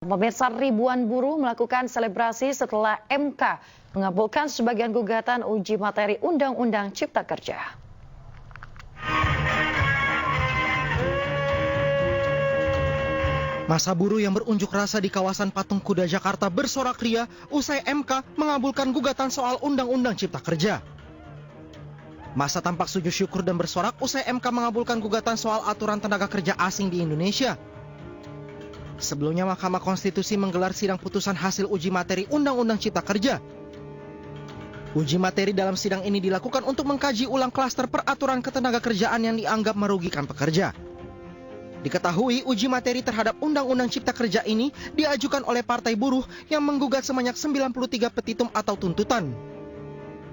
Pemirsa, ribuan buruh melakukan selebrasi setelah MK mengabulkan sebagian gugatan uji materi Undang-Undang Cipta Kerja. Massa buruh yang berunjuk rasa di kawasan Patung Kuda Jakarta bersorak ria usai MK mengabulkan gugatan soal Undang-Undang Cipta Kerja. Massa tampak sujud syukur dan bersorak usai MK mengabulkan gugatan soal aturan tenaga kerja asing di Indonesia. Sebelumnya Mahkamah Konstitusi menggelar sidang putusan hasil uji materi Undang-Undang Cipta Kerja. Uji materi dalam sidang ini dilakukan untuk mengkaji ulang klaster peraturan ketenaga kerjaan yang dianggap merugikan pekerja. Diketahui uji materi terhadap Undang-Undang Cipta Kerja ini diajukan oleh Partai Buruh yang menggugat sebanyak 93 petitum atau tuntutan.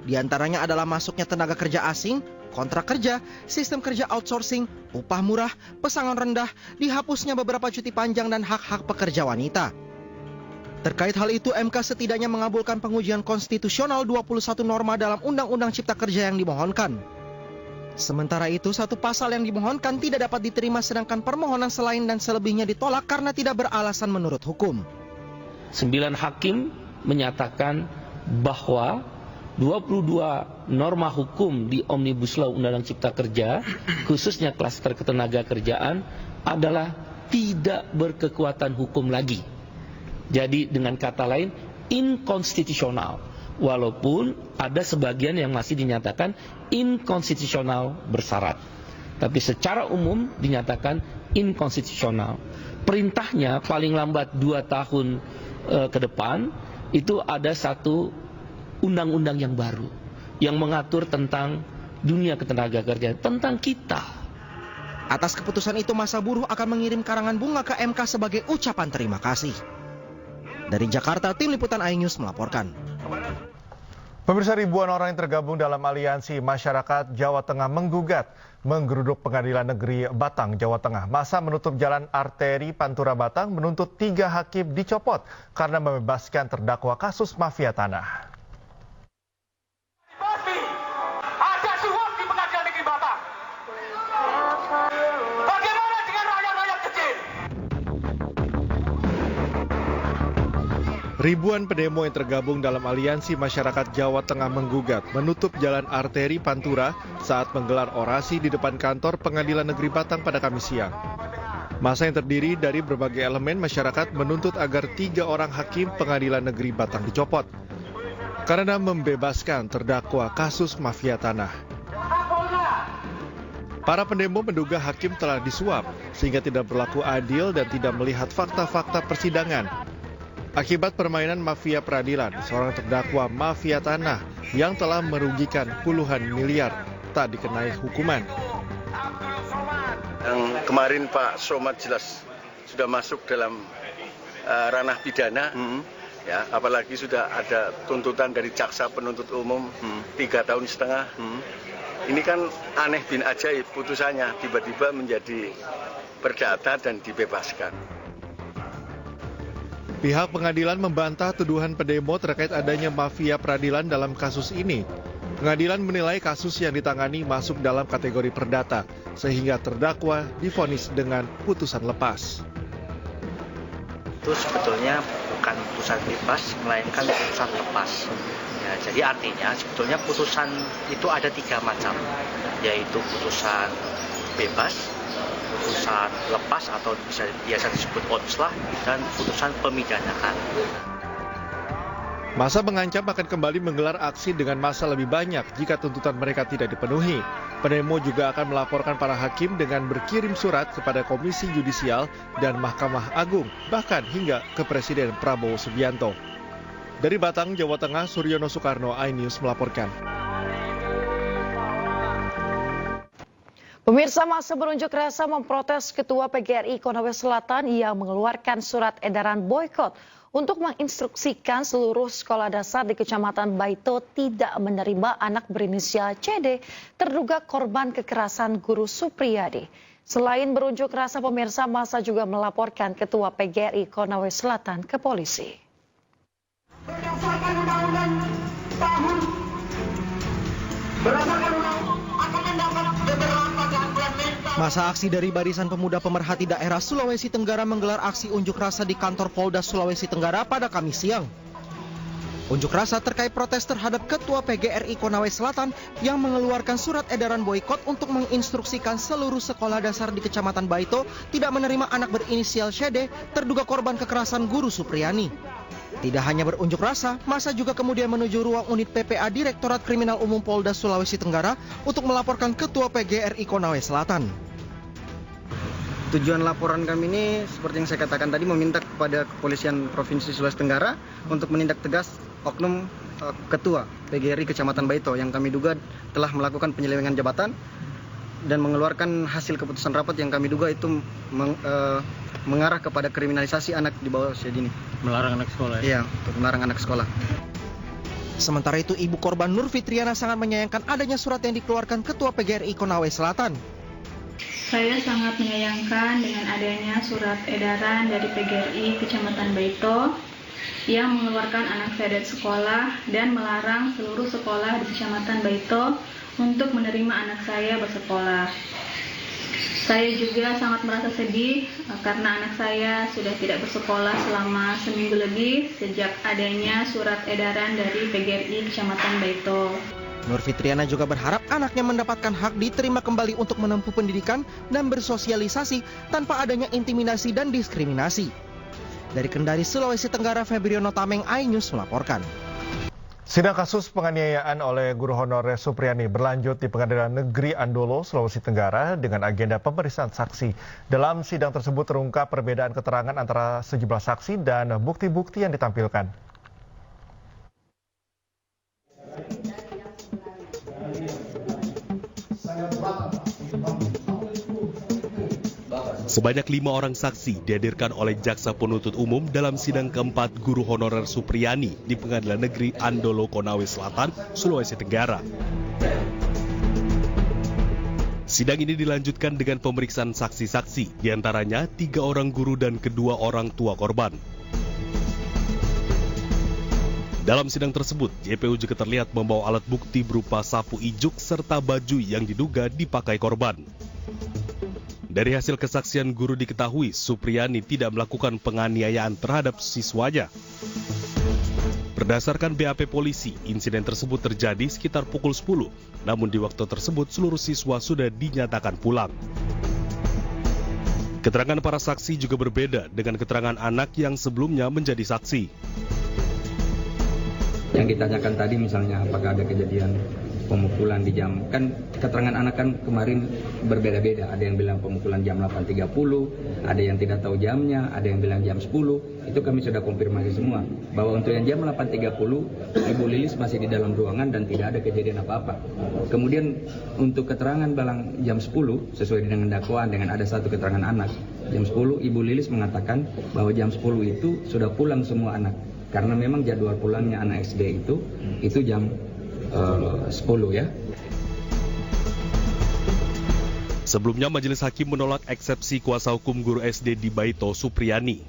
Di antaranya adalah masuknya tenaga kerja asing, kontrak kerja, sistem kerja outsourcing, upah murah, pesangon rendah, dihapusnya beberapa cuti panjang dan hak-hak pekerja wanita. Terkait hal itu, MK setidaknya mengabulkan pengujian konstitusional 21 norma dalam Undang-Undang Cipta Kerja yang dimohonkan. Sementara itu, satu pasal yang dimohonkan tidak dapat diterima sedangkan permohonan selain dan selebihnya ditolak karena tidak beralasan menurut hukum. 9 hakim menyatakan bahwa 22 norma hukum di Omnibus Law Undang-Undang Cipta Kerja, khususnya klaster ketenaga kerjaan, adalah tidak berkekuatan hukum lagi. Jadi dengan kata lain, inkonstitusional. Walaupun ada sebagian yang masih dinyatakan inkonstitusional bersyarat. Tapi secara umum dinyatakan inkonstitusional. Perintahnya paling lambat 2 tahun ke depan, itu ada satu undang-undang yang baru yang mengatur tentang dunia ketenaga kerjaan, tentang kita. Atas keputusan itu, Massa buruh akan mengirim karangan bunga ke MK sebagai ucapan terima kasih. Dari Jakarta, tim liputan iNews melaporkan. Pemirsa, ribuan orang yang tergabung dalam Aliansi Masyarakat Jawa Tengah menggeruduk Pengadilan Negeri Batang, Jawa Tengah. Massa menutup jalan arteri Pantura Batang menuntut 3 hakim dicopot karena membebaskan terdakwa kasus mafia tanah. Ribuan pendemo yang tergabung dalam Aliansi Masyarakat Jawa Tengah menggugat menutup jalan arteri Pantura saat menggelar orasi di depan kantor Pengadilan Negeri Batang pada Kamis siang. Massa yang terdiri dari berbagai elemen masyarakat menuntut agar 3 orang hakim Pengadilan Negeri Batang dicopot karena membebaskan terdakwa kasus mafia tanah. Para pendemo menduga hakim telah disuap sehingga tidak berlaku adil dan tidak melihat fakta-fakta persidangan. Akibat permainan mafia peradilan, seorang terdakwa mafia tanah yang telah merugikan puluhan miliar tak dikenai hukuman. Yang kemarin Pak Somad jelas sudah masuk dalam ranah pidana, ya, apalagi sudah ada tuntutan dari jaksa penuntut umum 3,5 tahun. Ini kan aneh bin ajaib putusannya tiba-tiba menjadi perdata dan dibebaskan. Pihak pengadilan membantah tuduhan pendemo terkait adanya mafia peradilan dalam kasus ini. Pengadilan menilai kasus yang ditangani masuk dalam kategori perdata, sehingga terdakwa divonis dengan putusan lepas. Itu sebetulnya bukan putusan bebas, melainkan putusan lepas. Ya, jadi artinya sebetulnya putusan itu ada 3 macam, yaitu putusan bebas, putusan lepas atau biasa disebut onslah, dan putusan pemidanaan. Massa mengancam akan kembali menggelar aksi dengan massa lebih banyak jika tuntutan mereka tidak dipenuhi. Pendemo juga akan melaporkan para hakim dengan berkirim surat kepada Komisi Yudisial dan Mahkamah Agung, bahkan hingga ke Presiden Prabowo Subianto. Dari Batang, Jawa Tengah, Suryono Soekarno, iNews melaporkan. Pemirsa, massa berunjuk rasa memprotes Ketua PGRI Konawe Selatan yang mengeluarkan surat edaran boykot untuk menginstruksikan seluruh sekolah dasar di Kecamatan Baito tidak menerima anak berinisial CD terduga korban kekerasan guru Supriyadi. Selain berunjuk rasa, pemirsa, massa juga melaporkan Ketua PGRI Konawe Selatan ke polisi. Berdasarkan undang-undang tahun berdasarkan undang-undang akan mendapat beberapa gangguan mental Masa aksi dari Barisan Pemuda Pemerhati Daerah Sulawesi Tenggara menggelar aksi unjuk rasa di kantor Polda Sulawesi Tenggara pada Kamis siang. Unjuk rasa terkait protes terhadap Ketua PGRI Konawe Selatan yang mengeluarkan surat edaran boikot untuk menginstruksikan seluruh sekolah dasar di Kecamatan Baito tidak menerima anak berinisial Syede terduga korban kekerasan guru Supriyani. Tidak hanya berunjuk rasa, massa juga kemudian menuju ruang unit PPA Direktorat Kriminal Umum Polda Sulawesi Tenggara untuk melaporkan Ketua PGRI Konawe Selatan. Tujuan laporan kami ini seperti yang saya katakan tadi meminta kepada Kepolisian Provinsi Sulawesi Tenggara untuk menindak tegas oknum Ketua PGRI Kecamatan Baito yang kami duga telah melakukan penyelewengan jabatan dan mengeluarkan hasil keputusan rapat yang kami duga itu mengarah kepada kriminalisasi anak di bawah usia dini. Melarang anak sekolah ya? Iya, untuk melarang anak sekolah. Sementara itu, ibu korban Nur Fitriana sangat menyayangkan adanya surat yang dikeluarkan Ketua PGRI Konawe Selatan. Saya sangat menyayangkan dengan adanya surat edaran dari PGRI Kecamatan Baito yang mengeluarkan anak saya dari sekolah dan melarang seluruh sekolah di Kecamatan Baito untuk menerima anak saya bersekolah. Saya juga sangat merasa sedih karena anak saya sudah tidak bersekolah selama seminggu lebih sejak adanya surat edaran dari PGRI Kecamatan Baito. Nur Fitriana juga berharap anaknya mendapatkan hak diterima kembali untuk menempuh pendidikan dan bersosialisasi tanpa adanya intimidasi dan diskriminasi. Dari Kendari, Sulawesi Tenggara, Febriono Tameng, iNews melaporkan. Sidang kasus penganiayaan oleh guru honorer Supriyani berlanjut di Pengadilan Negeri Andolo, Sulawesi Tenggara dengan agenda pemeriksaan saksi. Dalam sidang tersebut terungkap perbedaan keterangan antara sejumlah saksi dan bukti-bukti yang ditampilkan. Sebanyak 5 orang saksi dihadirkan oleh Jaksa Penuntut Umum dalam sidang keempat guru honorer Supriyani di Pengadilan Negeri Andolo, Konawe Selatan, Sulawesi Tenggara. Sidang ini dilanjutkan dengan pemeriksaan saksi-saksi, diantaranya 3 orang guru dan 2 orang tua korban. Dalam sidang tersebut, JPU juga terlihat membawa alat bukti berupa sapu ijuk serta baju yang diduga dipakai korban. Dari hasil kesaksian guru diketahui, Supriyani tidak melakukan penganiayaan terhadap siswanya. Berdasarkan BAP polisi, insiden tersebut terjadi sekitar pukul 10, namun di waktu tersebut seluruh siswa sudah dinyatakan pulang. Keterangan para saksi juga berbeda dengan keterangan anak yang sebelumnya menjadi saksi. Yang ditanyakan tadi misalnya apakah ada kejadian pemukulan di jam, kan keterangan anak kan kemarin berbeda-beda, ada yang bilang pemukulan jam 8.30, ada yang tidak tahu jamnya, ada yang bilang jam 10, itu kami sudah konfirmasi semua, bahwa untuk yang jam 8.30, Ibu Lilis masih di dalam ruangan dan tidak ada kejadian apa-apa. Kemudian untuk keterangan bilang jam 10, sesuai dengan dakwaan dengan ada satu keterangan anak, jam 10 Ibu Lilis mengatakan bahwa jam 10 itu sudah pulang semua anak, karena memang jadwal pulangnya anak SD itu jam 10 ya. Sebelumnya majelis hakim menolak eksepsi kuasa hukum guru SD di Baito, Supriyani.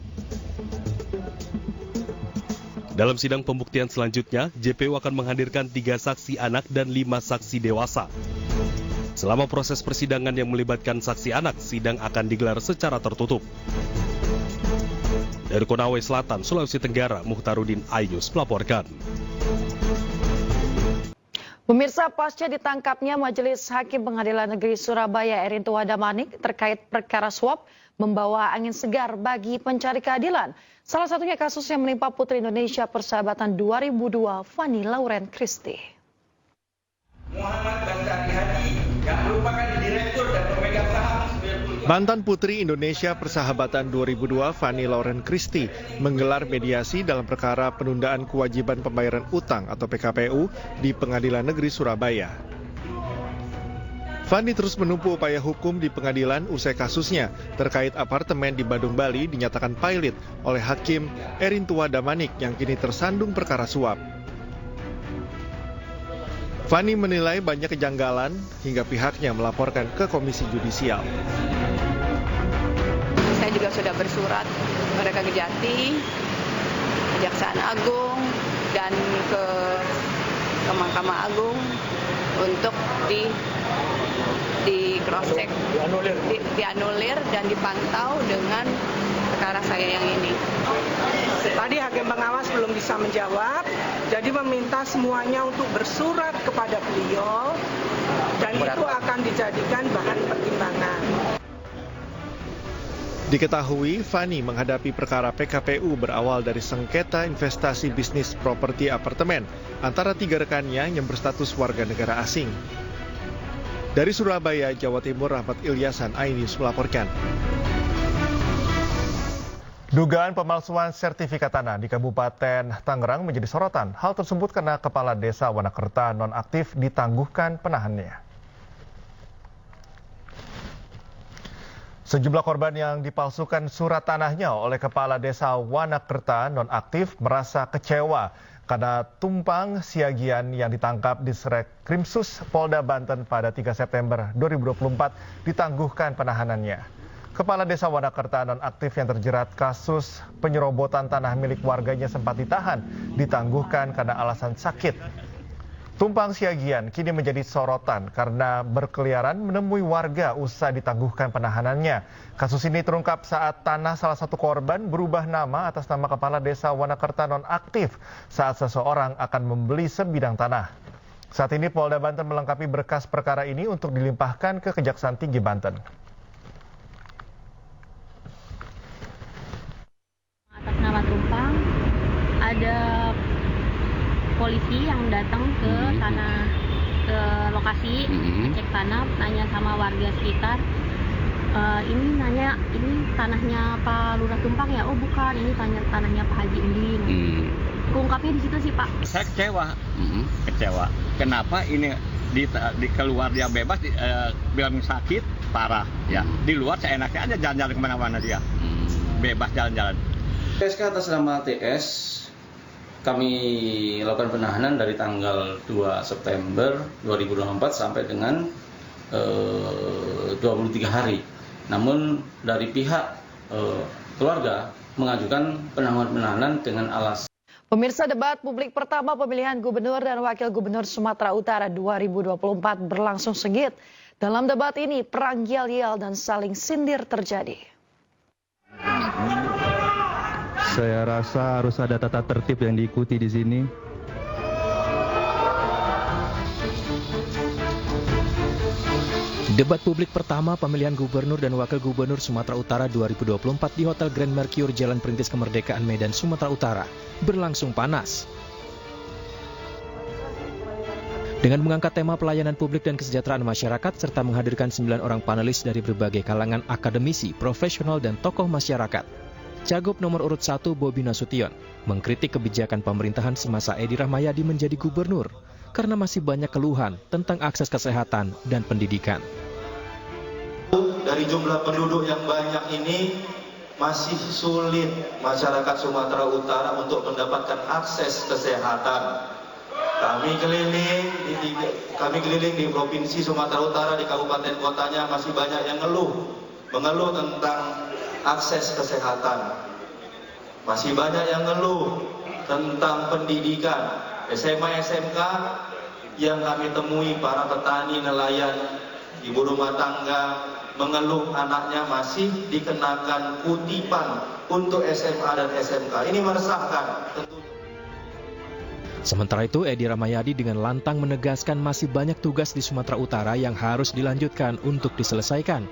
Dalam sidang pembuktian selanjutnya, JPU akan menghadirkan 3 saksi anak dan 5 saksi dewasa. Selama proses persidangan yang melibatkan saksi anak, sidang akan digelar secara tertutup. Dari Konawe Selatan, Sulawesi Tenggara, Muhtarudin, iNews melaporkan. Pemirsa, pasca ditangkapnya Majelis Hakim Pengadilan Negeri Surabaya Erintua Damanik terkait perkara suap membawa angin segar bagi pencari keadilan. Salah satunya kasus yang menimpa Putri Indonesia Persahabatan 2002 Fanny Lauren Christie. Muhammad Basari Hadi yang merupakan direktur dan pemegang saham. Mantan Putri Indonesia Persahabatan 2002 Fanny Lauren Christie menggelar mediasi dalam perkara penundaan kewajiban pembayaran utang atau PKPU di Pengadilan Negeri Surabaya. Fanny terus menempuh upaya hukum di pengadilan usai kasusnya terkait apartemen di Badung, Bali dinyatakan pailit oleh Hakim Erintua Damanik yang kini tersandung perkara suap. Fanny menilai banyak kejanggalan hingga pihaknya melaporkan ke Komisi Yudisial. Saya juga sudah bersurat kepada Kejati, Kejaksaan Agung, dan ke Mahkamah Agung untuk di cross check, dianulir dan dipantau dengan perkara saya yang ini. Tadi hakim pengawas belum bisa menjawab, jadi meminta semuanya untuk bersurat kepada beliau dan itu akan dijadikan bahan pertimbangan. Diketahui, Fani menghadapi perkara PKPU berawal dari sengketa investasi bisnis properti apartemen antara 3 rekannya yang berstatus warga negara asing. Dari Surabaya, Jawa Timur, Rahmat Ilyasan, iNews melaporkan. Dugaan pemalsuan sertifikat tanah di Kabupaten Tangerang menjadi sorotan. Hal tersebut karena Kepala Desa Wanakerta nonaktif ditangguhkan penahanannya. Sejumlah korban yang dipalsukan surat tanahnya oleh Kepala Desa Wanakerta nonaktif merasa kecewa karena tumpang siagian yang ditangkap di Srekrimsus Polda Banten pada 3 September 2024 ditangguhkan penahanannya. Kepala Desa Wanakerta nonaktif yang terjerat kasus penyerobotan tanah milik warganya sempat ditahan, ditangguhkan karena alasan sakit. Tumpang siagian kini menjadi sorotan karena berkeliaran menemui warga usai ditangguhkan penahanannya. Kasus ini terungkap saat tanah salah satu korban berubah nama atas nama Kepala Desa Wanakerta nonaktif saat seseorang akan membeli sebidang tanah. Saat ini Polda Banten melengkapi berkas perkara ini untuk dilimpahkan ke Kejaksaan Tinggi Banten. Atas nama tumpang, ada polisi yang datang ke tanah, ke lokasi cek tanah, nanya sama warga sekitar, ini tanahnya Pak Lurah Tumpang ya? Oh bukan, ini tanahnya Pak Haji Ending. Keungkapnya di situ sih Pak. Saya kecewa. Kenapa ini keluar dia bebas, bilang sakit parah ya. Di luar seenaknya aja jalan-jalan kemana-mana dia, bebas jalan-jalan. PSK atas nama TS kami lakukan penahanan dari tanggal 2 September 2024 sampai dengan 23 hari. Namun dari pihak keluarga mengajukan penahanan dengan alasan. Pemirsa, debat publik pertama pemilihan gubernur dan wakil gubernur Sumatera Utara 2024 berlangsung sengit. Dalam debat ini perang yel-yel dan saling sindir terjadi. Saya rasa harus ada tata tertib yang diikuti di sini. Debat publik pertama pemilihan gubernur dan wakil gubernur Sumatera Utara 2024 di Hotel Grand Mercure Jalan Perintis Kemerdekaan Medan, Sumatera Utara berlangsung panas. Dengan mengangkat tema pelayanan publik dan kesejahteraan masyarakat serta menghadirkan 9 orang panelis dari berbagai kalangan akademisi, profesional, dan tokoh masyarakat. Cagup nomor urut 1 Bobi Nasution mengkritik kebijakan pemerintahan semasa Edi Rahmayadi menjadi gubernur karena masih banyak keluhan tentang akses kesehatan dan pendidikan. Dari jumlah penduduk yang banyak ini masih sulit masyarakat Sumatera Utara untuk mendapatkan akses kesehatan. Kami keliling di Provinsi Sumatera Utara, di kabupaten kotanya masih banyak yang mengeluh tentang akses kesehatan. Masih banyak yang ngeluh tentang pendidikan. SMA, SMK yang kami temui para petani, nelayan, ibu rumah tangga mengeluh anaknya masih dikenakan kutipan untuk SMA dan SMK. Ini meresahkan. Sementara itu, Edi Rahmayadi dengan lantang menegaskan masih banyak tugas di Sumatera Utara yang harus dilanjutkan untuk diselesaikan.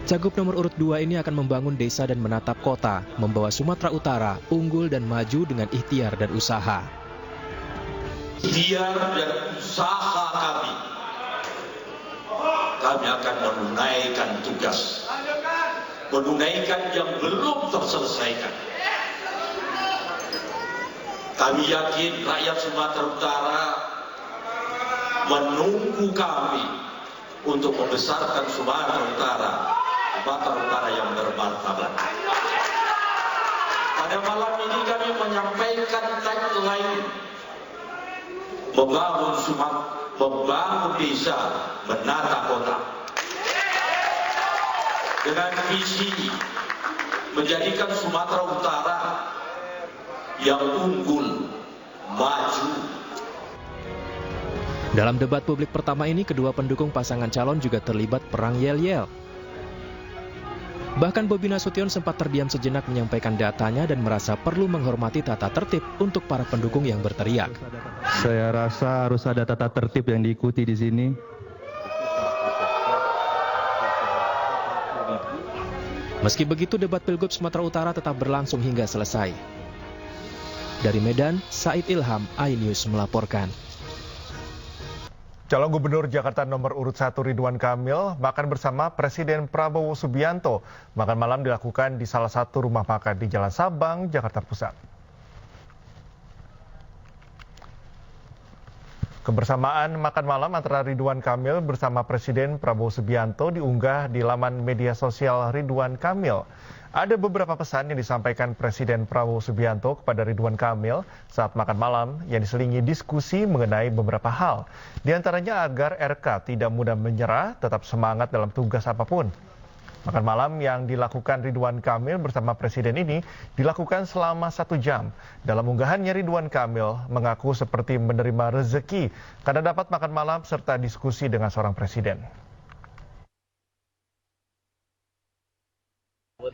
Cagup nomor urut 2 ini akan membangun desa dan menatap kota, membawa Sumatera Utara unggul dan maju dengan ikhtiar dan usaha. Ikhtiar dan usaha kami akan menunaikan tugas, menunaikan yang belum terselesaikan. Kami yakin rakyat Sumatera Utara menunggu kami untuk membesarkan Sumatera Utara yang bermartabat. Pada malam ini kami menyampaikan tagline membangun desa, menata kota. Dengan visi menjadikan Sumatera Utara yang unggul, maju. Dalam debat publik pertama ini, kedua pendukung pasangan calon juga terlibat perang yel-yel. Bahkan Bobi Nasution sempat terdiam sejenak menyampaikan datanya dan merasa perlu menghormati tata tertib untuk para pendukung yang berteriak. Saya rasa harus ada tata tertib yang diikuti di sini. Meski begitu, debat Pilgub Sumatera Utara tetap berlangsung hingga selesai. Dari Medan, Said Ilham, iNews melaporkan. Calon Gubernur Jakarta nomor urut 1 Ridwan Kamil makan bersama Presiden Prabowo Subianto. Makan malam dilakukan di salah satu rumah makan di Jalan Sabang, Jakarta Pusat. Kebersamaan makan malam antara Ridwan Kamil bersama Presiden Prabowo Subianto diunggah di laman media sosial Ridwan Kamil. Ada beberapa pesan yang disampaikan Presiden Prabowo Subianto kepada Ridwan Kamil saat makan malam yang diselingi diskusi mengenai beberapa hal. Di antaranya agar RK tidak mudah menyerah, tetap semangat dalam tugas apapun. Makan malam yang dilakukan Ridwan Kamil bersama Presiden ini dilakukan selama 1 jam. Dalam unggahannya, Ridwan Kamil mengaku seperti menerima rezeki karena dapat makan malam serta diskusi dengan seorang Presiden.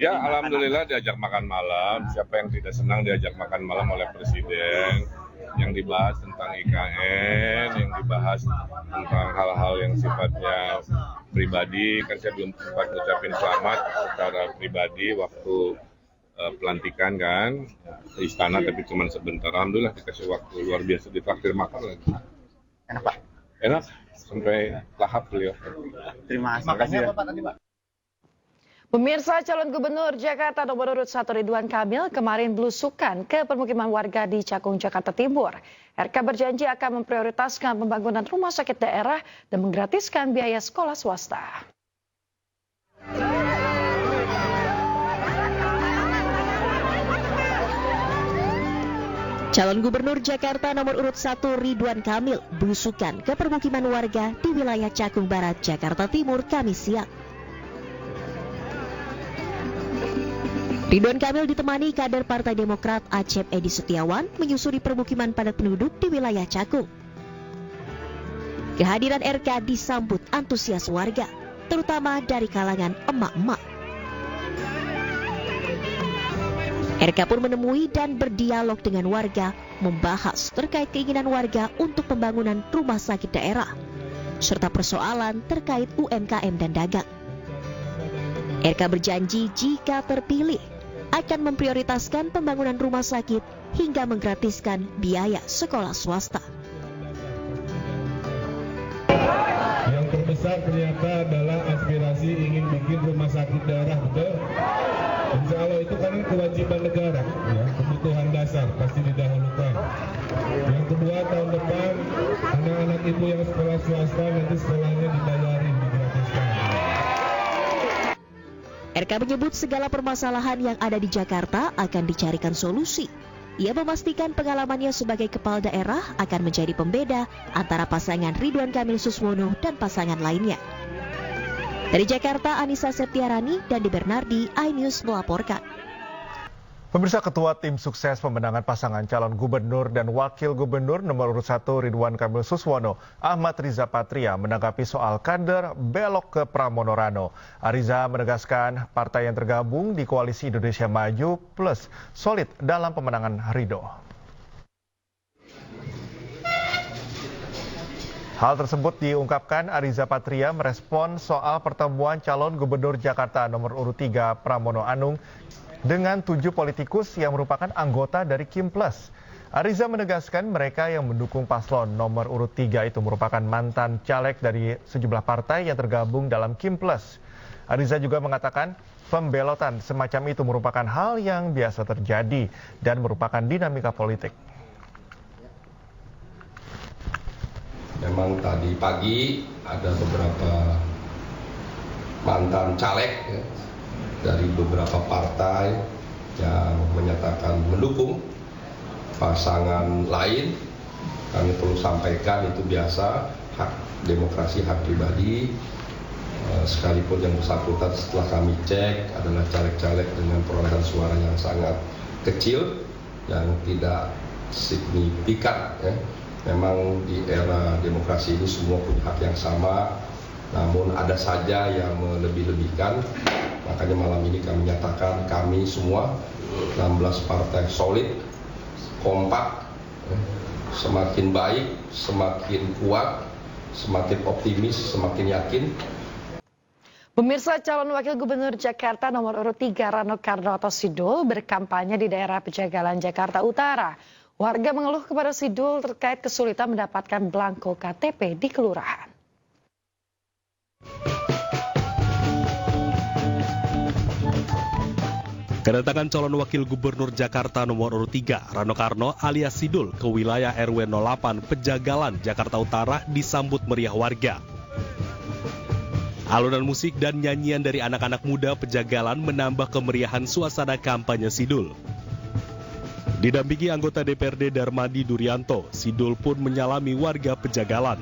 Ya, alhamdulillah diajak makan malam. Siapa yang tidak senang diajak makan malam oleh Presiden? Yang dibahas tentang IKN, yang dibahas tentang hal-hal yang sifatnya pribadi. Kan saya belum sempat ngucapin selamat secara pribadi waktu pelantikan kan di istana, tapi cuma sebentar. Alhamdulillah dikasih waktu luar biasa, ditraktir makan lagi. Enak Pak? Enak, sampai lahap beliau. Terima kasih. Makasih ya. Pemirsa, calon gubernur Jakarta nomor urut 1 Ridwan Kamil kemarin belusukan ke permukiman warga di Cakung, Jakarta Timur. RK berjanji akan memprioritaskan pembangunan rumah sakit daerah dan menggratiskan biaya sekolah swasta. Calon gubernur Jakarta nomor urut 1 Ridwan Kamil belusukan ke permukiman warga di wilayah Cakung Barat, Jakarta Timur, Kamis siang. Ridwan Kamil ditemani kader Partai Demokrat Acep Edi Setiawan menyusuri permukiman padat penduduk di wilayah Cakung. Kehadiran RK disambut antusias warga, terutama dari kalangan emak-emak. RK pun menemui dan berdialog dengan warga, membahas terkait keinginan warga untuk pembangunan rumah sakit daerah, serta persoalan terkait UMKM dan dagang. RK berjanji jika terpilih akan memprioritaskan pembangunan rumah sakit hingga menggratiskan biaya sekolah swasta. Yang terbesar ternyata adalah aspirasi ingin bikin rumah sakit daerah, betul? Insya Allah itu kan kewajiban negara, ya, kebutuhan dasar pasti didahulukan. Yang kedua, tahun depan anak-anak ibu yang sekolah swasta nanti sekolahnya dibayarin, digratiskan. RK menyebut segala permasalahan yang ada di Jakarta akan dicarikan solusi. Ia memastikan pengalamannya sebagai kepala daerah akan menjadi pembeda antara pasangan Ridwan Kamil Suswono dan pasangan lainnya. Dari Jakarta, Anissa Septiarani dan Di Bernardi, iNews melaporkan. Pemirsa, Ketua Tim Sukses Pemenangan Pasangan Calon Gubernur dan Wakil Gubernur nomor urut 1 Ridwan Kamil Suswono, Ahmad Riza Patria menanggapi soal kader belok ke Pramono Rano. Riza menegaskan partai yang tergabung di Koalisi Indonesia Maju Plus solid dalam pemenangan Ridho. Hal tersebut diungkapkan Riza Patria merespon soal pertemuan calon Gubernur Jakarta nomor urut 3 Pramono Anung dengan 7 politikus yang merupakan anggota dari Kim Plus. Riza menegaskan mereka yang mendukung paslon nomor urut 3 itu merupakan mantan caleg dari sejumlah partai yang tergabung dalam Kim Plus. Riza juga mengatakan pembelotan semacam itu merupakan hal yang biasa terjadi dan merupakan dinamika politik. Memang tadi pagi ada beberapa mantan caleg ya, dari beberapa partai yang menyatakan mendukung pasangan lain. Kami perlu sampaikan itu biasa, hak demokrasi, hak pribadi. Sekalipun yang bersangkutan setelah kami cek adalah caleg-caleg dengan perolehan suara yang sangat kecil, yang tidak signifikan ya. Memang di era demokrasi ini semua punya hak yang sama, namun ada saja yang melebih-lebihkan. Makanya malam ini kami nyatakan kami semua 16 partai solid, kompak, semakin baik, semakin kuat, semakin optimis, semakin yakin. Pemirsa, calon wakil gubernur Jakarta nomor urut 3 Rano Karno atau Sidul berkampanye di daerah Pejagalan Jakarta Utara. Warga mengeluh kepada Sidul terkait kesulitan mendapatkan belangko KTP di kelurahan. Kedatangan calon wakil gubernur Jakarta nomor urut 3 Rano Karno alias Sidul ke wilayah RW 08 Pejagalan Jakarta Utara disambut meriah warga. Alunan musik dan nyanyian dari anak-anak muda Pejagalan menambah kemeriahan suasana kampanye Sidul. Didampingi anggota DPRD Darmadi Durianto, Sidul pun menyalami warga Pejagalan.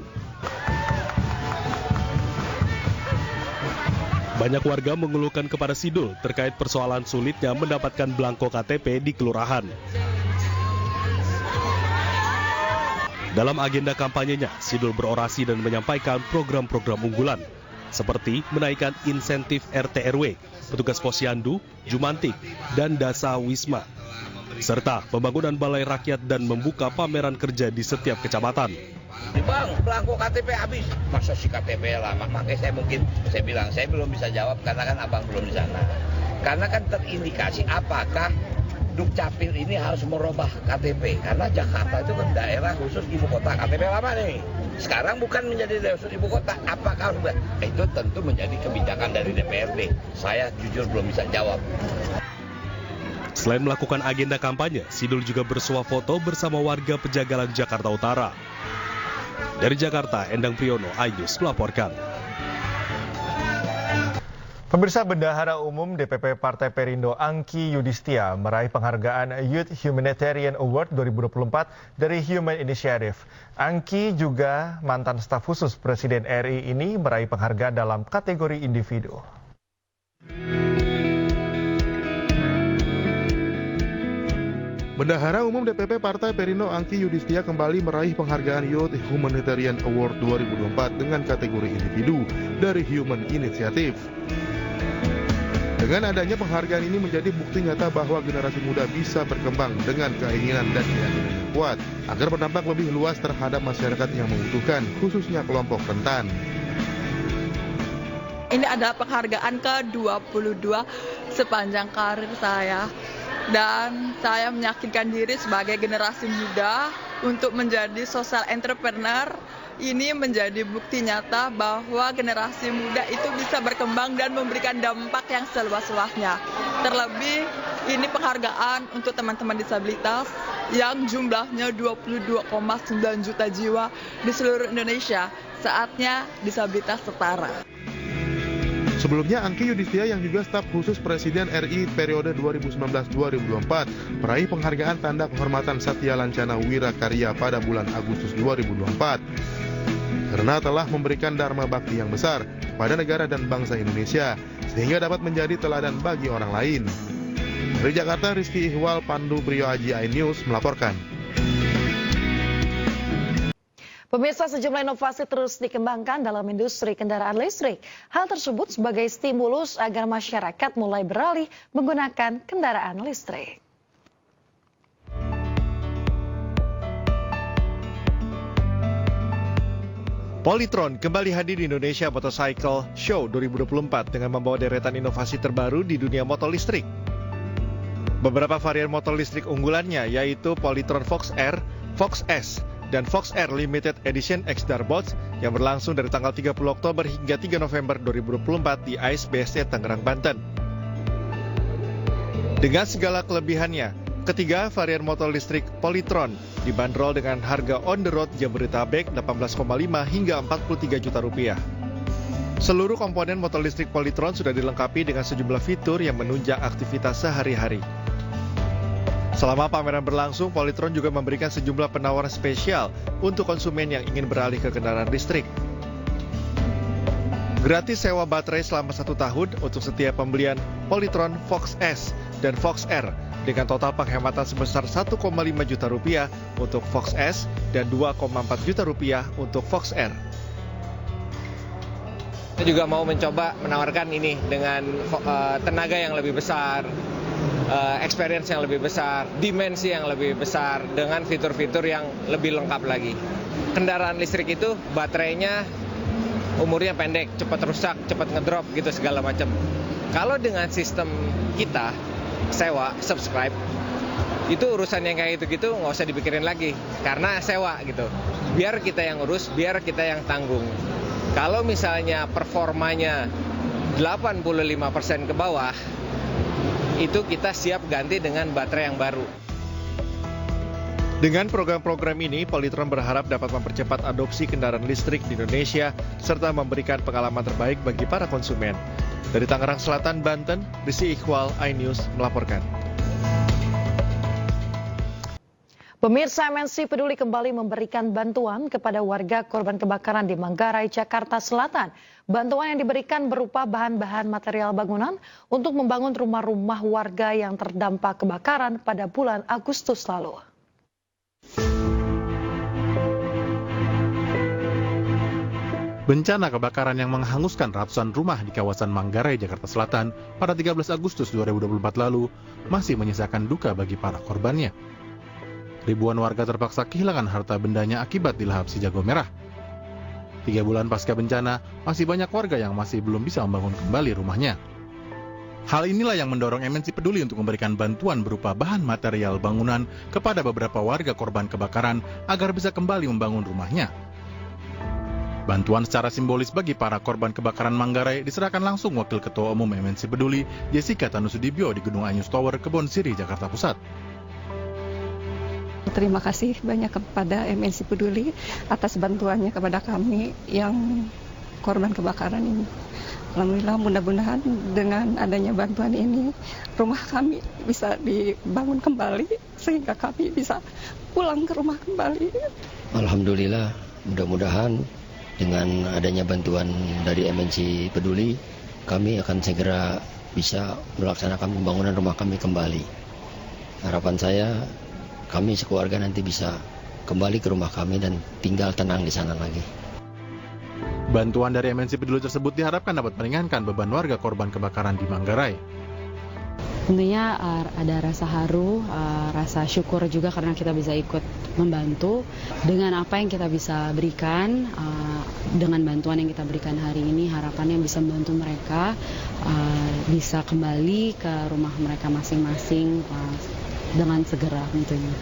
Banyak warga mengeluhkan kepada Sidul terkait persoalan sulitnya mendapatkan belangko KTP di kelurahan. Dalam agenda kampanyenya, Sidul berorasi dan menyampaikan program-program unggulan, seperti menaikkan insentif RT RW, petugas posyandu, Jumantik, dan Dasa Wisma, serta pembangunan balai rakyat dan membuka pameran kerja di setiap kecamatan. Bang, belangko KTP habis. Masa si KTP lama? Makanya saya bilang, saya belum bisa jawab karena kan abang belum di sana. Karena kan terindikasi apakah Dukcapil ini harus merubah KTP. Karena Jakarta itu kan daerah khusus ibu kota, KTP lama nih. Sekarang bukan menjadi daerah khusus ibu kota. Apakah harus? Itu tentu menjadi kebijakan dari DPRD. Saya jujur belum bisa jawab. Selain melakukan agenda kampanye, Sidul juga bersuah foto bersama warga Pejagalan Jakarta Utara. Dari Jakarta, Endang Priyono, iNews melaporkan. Pemirsa, Bendahara Umum DPP Partai Perindo Angki Yudhistia meraih penghargaan Youth Humanitarian Award 2024 dari Human Initiative. Angki juga mantan staf khusus Presiden RI ini meraih penghargaan dalam kategori individu. Bendahara Umum DPP Partai Perindo Angki Yudhistia kembali meraih penghargaan Youth Humanitarian Award 2024 dengan kategori individu dari Human Initiative. Dengan adanya penghargaan ini menjadi bukti nyata bahwa generasi muda bisa berkembang dengan keinginan dan keyakinan yang kuat agar berdampak lebih luas terhadap masyarakat yang membutuhkan, khususnya kelompok rentan. Ini adalah penghargaan ke-22 sepanjang karir saya. Dan saya meyakinkan diri sebagai generasi muda untuk menjadi social entrepreneur. Ini menjadi bukti nyata bahwa generasi muda itu bisa berkembang dan memberikan dampak yang seluas-luasnya. Terlebih ini penghargaan untuk teman-teman disabilitas yang jumlahnya 22,9 juta jiwa di seluruh Indonesia. Saatnya disabilitas setara. Sebelumnya, Angki Yudhistia yang juga staf khusus Presiden RI periode 2019-2024 meraih penghargaan Tanda Kehormatan Satya Lancana Wirakarya pada bulan Agustus 2024 karena telah memberikan dharma bakti yang besar kepada negara dan bangsa Indonesia sehingga dapat menjadi teladan bagi orang lain. Dari Jakarta, Rizky Ihwal, Pandu Brio Aji, iNews melaporkan. Pemirsa, sejumlah inovasi terus dikembangkan dalam industri kendaraan listrik. Hal tersebut sebagai stimulus agar masyarakat mulai beralih menggunakan kendaraan listrik. Polytron kembali hadir di Indonesia Motorcycle Show 2024 dengan membawa deretan inovasi terbaru di dunia motor listrik. Beberapa varian motor listrik unggulannya yaitu Polytron Fox R, Fox S, dan Fox R Limited Edition X Darbots yang berlangsung dari tanggal 30 Oktober hingga 3 November 2024 di ISBSD Tangerang, Banten. Dengan segala kelebihannya, ketiga varian motor listrik Polytron dibanderol dengan harga on the road Jabodetabek 18,5 hingga 43 juta rupiah. Seluruh komponen motor listrik Polytron sudah dilengkapi dengan sejumlah fitur yang menunjang aktivitas sehari-hari. Selama pameran berlangsung, Polytron juga memberikan sejumlah penawaran spesial untuk konsumen yang ingin beralih ke kendaraan listrik. Gratis sewa baterai selama 1 tahun untuk setiap pembelian Polytron Fox S dan Fox R dengan total penghematan sebesar 1,5 juta rupiah untuk Fox S dan 2,4 juta rupiah untuk Fox R. Kita juga mau mencoba menawarkan ini dengan tenaga yang lebih besar, experience yang lebih besar, dimensi yang lebih besar, dengan fitur-fitur yang lebih lengkap lagi. Kendaraan listrik itu baterainya umurnya pendek, cepat rusak, cepat ngedrop gitu segala macam. Kalau dengan sistem kita sewa, subscribe, itu urusan yang kayak gitu-gitu nggak usah dipikirin lagi, karena sewa gitu. Biar kita yang urus, biar kita yang tanggung. Kalau misalnya performanya 85% ke bawah, itu kita siap ganti dengan baterai yang baru. Dengan program-program ini, Polytron berharap dapat mempercepat adopsi kendaraan listrik di Indonesia serta memberikan pengalaman terbaik bagi para konsumen. Dari Tangerang Selatan, Banten, Rizky Iqbal, iNews melaporkan. Pemirsa, MNC Peduli kembali memberikan bantuan kepada warga korban kebakaran di Manggarai, Jakarta Selatan. Bantuan yang diberikan berupa bahan-bahan material bangunan untuk membangun rumah-rumah warga yang terdampak kebakaran pada bulan Agustus lalu. Bencana kebakaran yang menghanguskan ratusan rumah di kawasan Manggarai, Jakarta Selatan pada 13 Agustus 2024 lalu masih menyisakan duka bagi para korbannya. Ribuan warga terpaksa kehilangan harta bendanya akibat dilahap si jago merah. 3 bulan pasca bencana, masih banyak warga yang masih belum bisa membangun kembali rumahnya. Hal inilah yang mendorong MNC Peduli untuk memberikan bantuan berupa bahan material bangunan kepada beberapa warga korban kebakaran agar bisa kembali membangun rumahnya. Bantuan secara simbolis bagi para korban kebakaran Manggarai diserahkan langsung Wakil Ketua Umum MNC Peduli, Jessica Tanusudibyo di Gedung iNews Tower, Kebon Siri, Jakarta Pusat. Terima kasih banyak kepada MNC Peduli atas bantuannya kepada kami yang korban kebakaran ini. Alhamdulillah, mudah-mudahan dengan adanya bantuan ini rumah kami bisa dibangun kembali sehingga kami bisa pulang ke rumah kembali. Alhamdulillah, mudah-mudahan dengan adanya bantuan dari MNC Peduli, kami akan segera bisa melaksanakan pembangunan rumah kami kembali. Harapan saya, kami sekeluarga nanti bisa kembali ke rumah kami dan tinggal tenang di sana lagi. Bantuan dari MNC Peduli tersebut diharapkan dapat meringankan beban warga korban kebakaran di Manggarai. Tentunya ada rasa haru, rasa syukur juga karena kita bisa ikut membantu dengan apa yang kita bisa berikan, dengan bantuan yang kita berikan hari ini, harapannya bisa membantu mereka bisa kembali ke rumah mereka masing-masing dengan segera tentunya.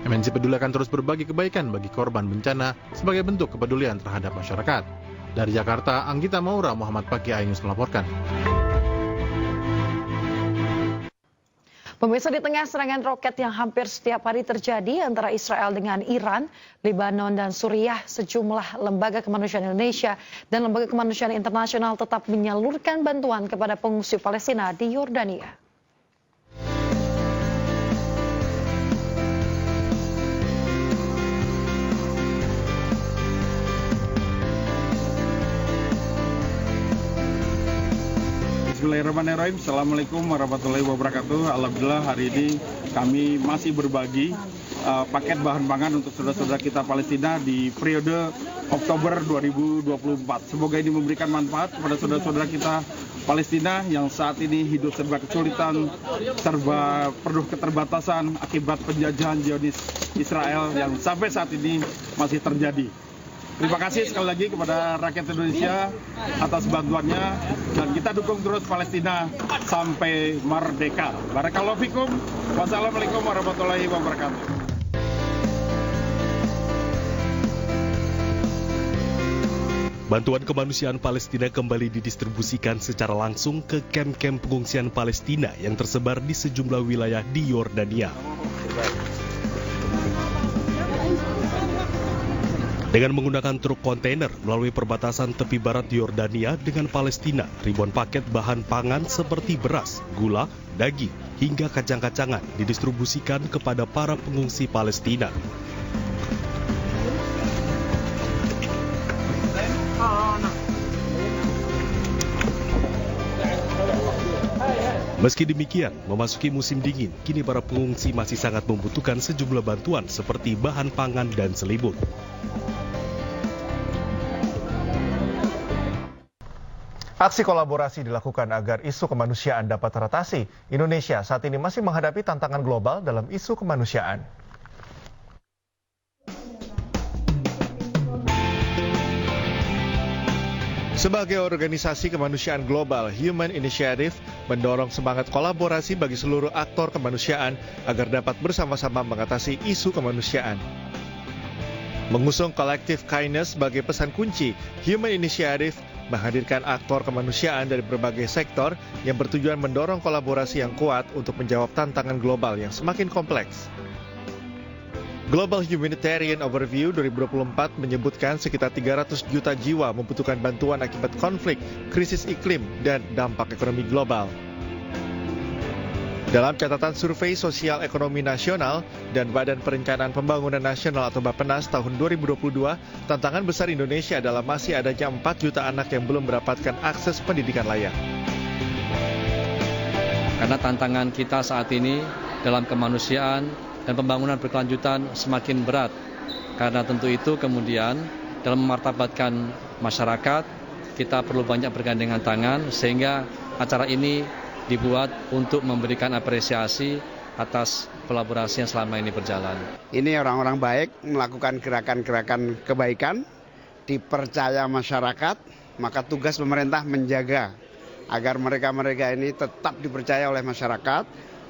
MNC Peduli akan terus berbagi kebaikan bagi korban bencana sebagai bentuk kepedulian terhadap masyarakat. Dari Jakarta, Anggita Maura, Muhammad Paki, iNews melaporkan. Pemirsa, di tengah serangan roket yang hampir setiap hari terjadi antara Israel dengan Iran, Lebanon dan Suriah, sejumlah lembaga kemanusiaan Indonesia dan lembaga kemanusiaan internasional tetap menyalurkan bantuan kepada pengungsi Palestina di Yordania. Bismillahirrahmanirrahim. Assalamualaikum warahmatullahi wabarakatuh. Alhamdulillah, hari ini kami masih berbagi paket bahan pangan untuk saudara-saudara kita Palestina di periode Oktober 2024. Semoga ini memberikan manfaat kepada saudara-saudara kita Palestina yang saat ini hidup serba kesulitan, serba penuh keterbatasan akibat penjajahan Zionis Israel yang sampai saat ini masih terjadi. Terima kasih sekali lagi kepada rakyat Indonesia atas bantuannya dan kita dukung terus Palestina sampai merdeka. Barakallahu fikum. Wassalamualaikum warahmatullahi wabarakatuh. Bantuan kemanusiaan Palestina kembali didistribusikan secara langsung ke kamp-kamp pengungsian Palestina yang tersebar di sejumlah wilayah di Yordania. Dengan menggunakan truk kontainer melalui perbatasan tepi barat Yordania dengan Palestina, ribuan paket bahan pangan seperti beras, gula, daging, hingga kacang-kacangan didistribusikan kepada para pengungsi Palestina. Meski demikian, memasuki musim dingin, kini para pengungsi masih sangat membutuhkan sejumlah bantuan seperti bahan pangan dan selimut. Aksi kolaborasi dilakukan agar isu kemanusiaan dapat teratasi. Indonesia saat ini masih menghadapi tantangan global dalam isu kemanusiaan. Sebagai organisasi kemanusiaan global, Human Initiative mendorong semangat kolaborasi bagi seluruh aktor kemanusiaan agar dapat bersama-sama mengatasi isu kemanusiaan. Mengusung Collective Kindness sebagai pesan kunci, Human Initiative menghadirkan aktor kemanusiaan dari berbagai sektor yang bertujuan mendorong kolaborasi yang kuat untuk menjawab tantangan global yang semakin kompleks. Global Humanitarian Overview 2024 menyebutkan sekitar 300 juta jiwa membutuhkan bantuan akibat konflik, krisis iklim, dan dampak ekonomi global. Dalam catatan Survei Sosial Ekonomi Nasional dan Badan Perencanaan Pembangunan Nasional atau Bappenas tahun 2022, tantangan besar Indonesia adalah masih adanya 4 juta anak yang belum mendapatkan akses pendidikan layak. Karena tantangan kita saat ini dalam kemanusiaan dan pembangunan berkelanjutan semakin berat. Karena tentu itu kemudian dalam memartabatkan masyarakat, kita perlu banyak bergandengan tangan sehingga acara ini dibuat untuk memberikan apresiasi atas kolaborasi yang selama ini berjalan. Ini orang-orang baik melakukan gerakan-gerakan kebaikan, dipercaya masyarakat, maka tugas pemerintah menjaga agar mereka-mereka ini tetap dipercaya oleh masyarakat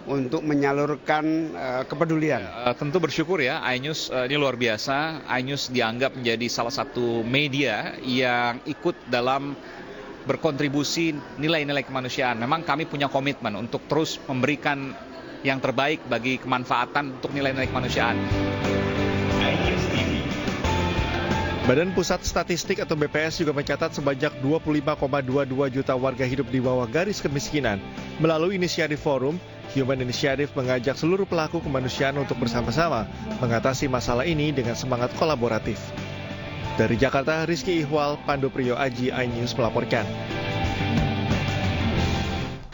untuk menyalurkan kepedulian. Tentu bersyukur ya, iNews ini luar biasa. iNews dianggap menjadi salah satu media yang ikut dalam berkontribusi nilai-nilai kemanusiaan. Memang kami punya komitmen untuk terus memberikan yang terbaik bagi kemanfaatan untuk nilai-nilai kemanusiaan. Badan Pusat Statistik atau BPS juga mencatat sebanyak 25,22 juta warga hidup di bawah garis kemiskinan. Melalui inisiatif forum, Human Initiative mengajak seluruh pelaku kemanusiaan untuk bersama-sama mengatasi masalah ini dengan semangat kolaboratif. Dari Jakarta, Rizky Ihwal, Pandu Priyo Aji, iNews melaporkan.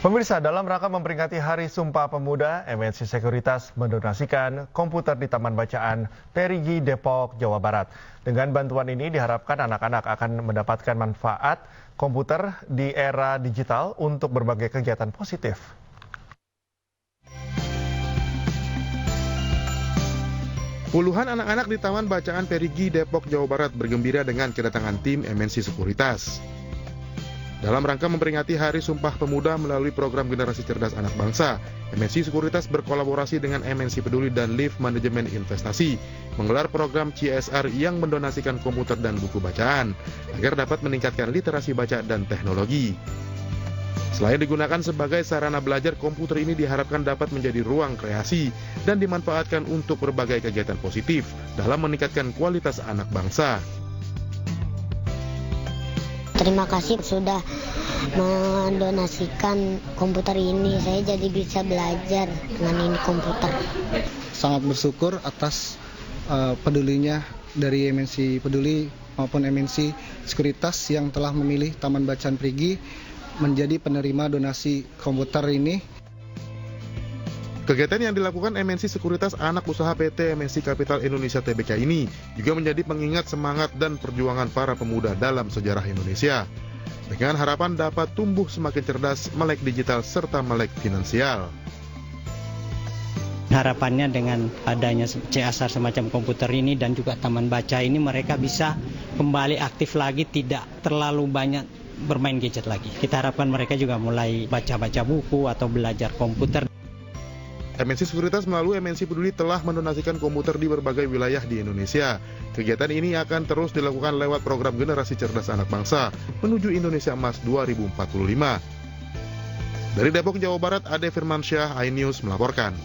Pemirsa, dalam rangka memperingati Hari Sumpah Pemuda, MNC Sekuritas mendonasikan komputer di Taman Bacaan Perigi, Depok, Jawa Barat. Dengan bantuan ini diharapkan anak-anak akan mendapatkan manfaat komputer di era digital untuk berbagai kegiatan positif. Puluhan anak-anak di Taman Bacaan Perigi, Depok, Jawa Barat bergembira dengan kedatangan tim MNC Sekuritas. Dalam rangka memperingati Hari Sumpah Pemuda melalui program Generasi Cerdas Anak Bangsa, MNC Sekuritas berkolaborasi dengan MNC Peduli dan Lift Manajemen Investasi menggelar program CSR yang mendonasikan komputer dan buku bacaan agar dapat meningkatkan literasi baca dan teknologi. Selain digunakan sebagai sarana belajar, komputer ini diharapkan dapat menjadi ruang kreasi dan dimanfaatkan untuk berbagai kegiatan positif dalam meningkatkan kualitas anak bangsa. Terima kasih sudah mendonasikan komputer ini. Saya jadi bisa belajar dengan ini komputer. Sangat bersyukur atas pedulinya dari MNC Peduli maupun MNC Sekuritas yang telah memilih Taman Bacaan Perigi menjadi penerima donasi komputer ini. Kegiatan yang dilakukan MNC Sekuritas Anak Usaha PT MNC Capital Indonesia Tbk ini juga menjadi pengingat semangat dan perjuangan para pemuda dalam sejarah Indonesia. Dengan harapan dapat tumbuh semakin cerdas, melek digital serta melek finansial. Harapannya dengan adanya CSR semacam komputer ini dan juga taman baca ini, mereka bisa kembali aktif lagi, tidak terlalu banyak bermain gadget lagi. Kita harapkan mereka juga mulai baca-baca buku atau belajar komputer. MNC Sekuritas melalui MNC Peduli telah mendonasikan komputer di berbagai wilayah di Indonesia. Kegiatan ini akan terus dilakukan lewat program Generasi Cerdas Anak Bangsa menuju Indonesia Emas 2045. Dari Depok, Jawa Barat, Ade Firmansyah, iNews melaporkan.